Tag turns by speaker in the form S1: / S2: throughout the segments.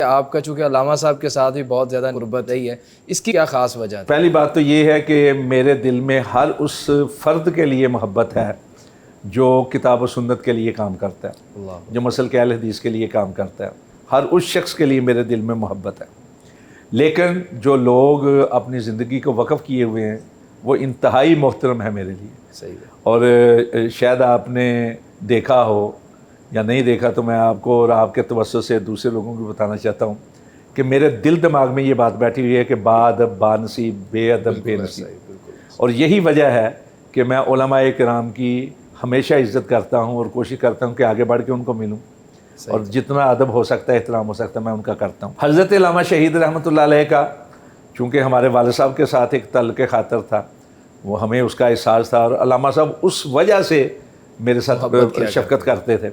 S1: آپ کا چونکہ علامہ صاحب کے ساتھ بھی بہت زیادہ قربت رہی ہے، اس کی کیا خاص وجہ ہے؟
S2: پہلی بات تو یہ ہے کہ میرے دل میں ہر اس فرد کے لیے محبت ہے جو کتاب و سنت کے لیے کام کرتا ہے،
S1: اللہ
S2: جو مسلک اہل حدیث کے لیے کام کرتا ہے، ہر اس شخص کے لیے میرے دل میں محبت ہے۔ لیکن جو لوگ اپنی زندگی کو وقف کیے ہوئے ہیں وہ انتہائی محترم ہے میرے لیے،
S1: صحیح ہے۔
S2: اور شاید آپ نے دیکھا ہو یا نہیں دیکھا تو میں آپ کو اور آپ کے توسط سے دوسرے لوگوں کو بتانا چاہتا ہوں کہ میرے دل دماغ میں یہ بات بیٹھی ہوئی ہے کہ با ادب با نصیب، بے ادب بے نصیب، اور یہی وجہ ہے کہ میں علماء کرام کی ہمیشہ عزت کرتا ہوں اور کوشش کرتا ہوں کہ آگے بڑھ کے ان کو ملوں، اور جتنا ادب ہو سکتا ہے، احترام ہو سکتا ہے، میں ان کا کرتا ہوں۔ حضرت علامہ شہید رحمۃ اللہ علیہ کا چونکہ ہمارے والد صاحب کے ساتھ ایک تعلق خاطر تھا، وہ ہمیں اس کا احساس تھا، اور علامہ صاحب اس وجہ سے میرے ساتھ شفقت کرتے تھے۔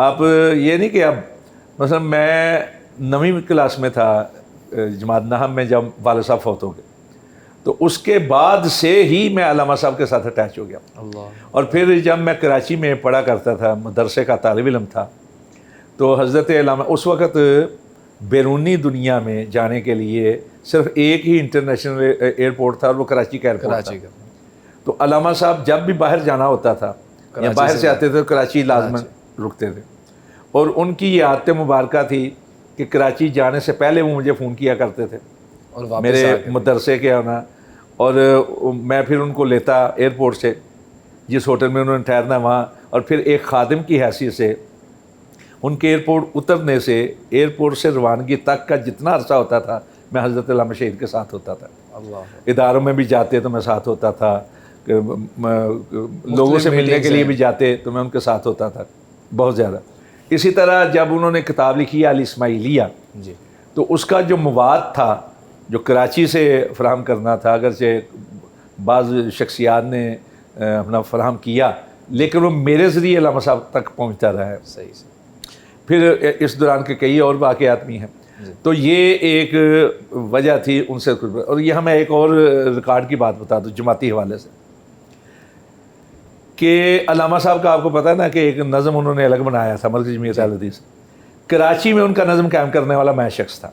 S2: آپ یہ نہیں کہ اب مثلا میں 9ویں کلاس میں تھا جماعت نہم میں جب والد صاحب فوت ہو گئے، تو اس کے بعد سے ہی میں علامہ صاحب کے ساتھ اٹیچ ہو گیا۔ اور پھر جب میں کراچی میں پڑھا کرتا تھا، مدرسے کا طالب علم تھا، تو حضرت علامہ اس وقت بیرونی دنیا میں جانے کے لیے صرف ایک ہی انٹرنیشنل ایئرپورٹ تھا، اور وہ کراچی کا ایئرپورٹ تھا۔ تو علامہ صاحب جب بھی باہر جانا ہوتا تھا یا باہر سے آتے تھے تو کراچی لازماً رکتے تھے، اور ان کی یہ عادت مبارکہ تھی کہ کراچی جانے سے پہلے وہ مجھے فون کیا کرتے تھے اور میرے مدرسے کے آنا، اور میں پھر ان کو لیتا ایئرپورٹ سے، جس ہوٹل میں انہوں نے ٹھہرنا وہاں، اور پھر ایک خادم کی حیثیت سے ان کے ایئرپورٹ اترنے سے ایئرپورٹ سے روانگی تک کا جتنا عرصہ ہوتا تھا میں حضرت علامہ شہید کے ساتھ ہوتا تھا۔ اداروں میں بھی جاتے تو میں ساتھ ہوتا تھا، لوگوں سے ملنے کے لیے بھی جاتے تو میں ان کے ساتھ ہوتا تھا بہت زیادہ۔ اسی طرح جب انہوں نے کتاب لکھی الاسماعیلیہ، تو اس کا جو مواد تھا جو کراچی سے فراہم کرنا تھا، اگرچہ بعض شخصیات نے اپنا فراہم کیا، لیکن وہ میرے ذریعے علامہ صاحب تک پہنچتا رہا ہے۔ پھر اس دوران کے کئی اور واقعات بھی ہیں، تو یہ ایک وجہ تھی ان سے۔ اور یہاں میں ایک اور ریکارڈ کی بات بتا دوں جماعتی حوالے سے، کہ علامہ صاحب کا آپ کو پتہ ہے نا کہ ایک نظم انہوں نے الگ بنایا تھا، مرکزی جمعیت اہل حدیث، کراچی میں ان کا نظم قائم کرنے والا میں شخص تھا۔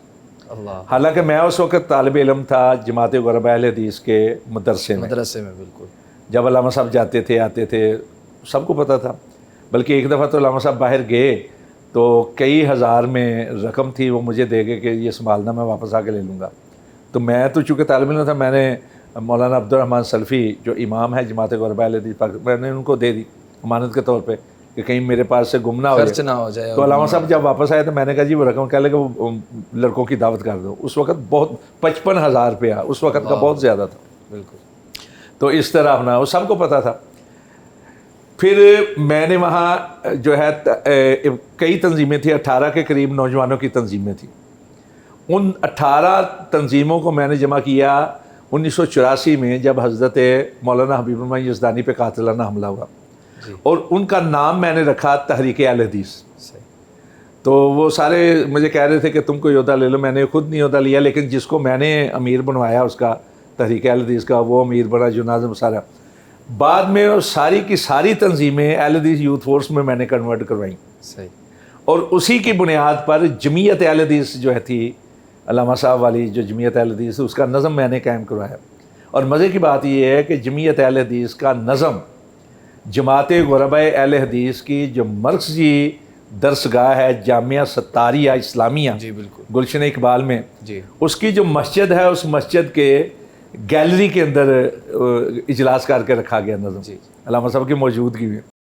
S2: حالانکہ میں اس وقت طالب علم تھا جماعت غرباء اہل حدیث کے مدرسے میں بالکل، جب علامہ صاحب جاتے تھے آتے تھے سب کو پتہ تھا۔ بلکہ ایک دفعہ تو علامہ صاحب باہر گئے تو کئی ہزار میں رقم تھی، وہ مجھے دے گئے کہ یہ سنبھالنا، میں واپس آ کے لے لوں گا۔ تو میں تو چونکہ طالب علم تھا، میں نے مولانا عبدالرحمن سلفی جو امام ہے جماعت غرباء اہل حدیث پاک، میں نے ان کو دے دی امانت کے طور پہ کہ کہیں میرے پاس سے گم نہ ہو جائے۔ تو علامہ صاحب جب واپس آئے تو میں نے کہا جی وہ رقم کہہ لے کہ وہ لڑکوں کی دعوت کر دو۔ اس وقت بہت 55,000 روپیہ اس وقت کا بہت زیادہ تھا بالکل۔ تو اس طرح اپنا وہ سب کو پتہ تھا۔ پھر میں نے وہاں جو ہے کئی تنظیمیں تھیں، 18 کے قریب نوجوانوں کی تنظیمیں تھیں۔ ان 18 تنظیموں کو میں نے جمع کیا 1984 میں جب حضرت مولانا حبیب الرحمن یزدانی پہ قاتلانہ حملہ ہوا، اور ان کا نام میں نے رکھا تحریک اہل حدیث۔ تو وہ سارے مجھے کہہ رہے تھے کہ تم کو عہدہ لے لو، میں نے خود نہیں عہدہ لیا، لیکن جس کو میں نے امیر بنوایا اس کا تحریک اہل حدیث کا، وہ امیر بنا جو ناظم سارا۔ بعد میں ساری کی ساری تنظیمیں اہل حدیث یوتھ فورس میں نے کنورٹ کروائیں، اور اسی کی بنیاد پر جمعیت اہل حدیث جو ہے تھی علامہ صاحب والی، جو جمعیت اہل حدیث اس کا نظم میں نے قائم کروایا۔ اور مزے کی بات یہ ہے کہ جمعیت اہل حدیث کا نظم جماعت غرباء اہل حدیث کی جو مرکزی درسگاہ ہے جامعہ ستاریہ اسلامیہ گلشن اقبال میں، اس کی جو مسجد ہے اس مسجد کے گیلری کے اندر اجلاس کر کے رکھا گیا نظم، علامہ صاحب کی موجودگی میں۔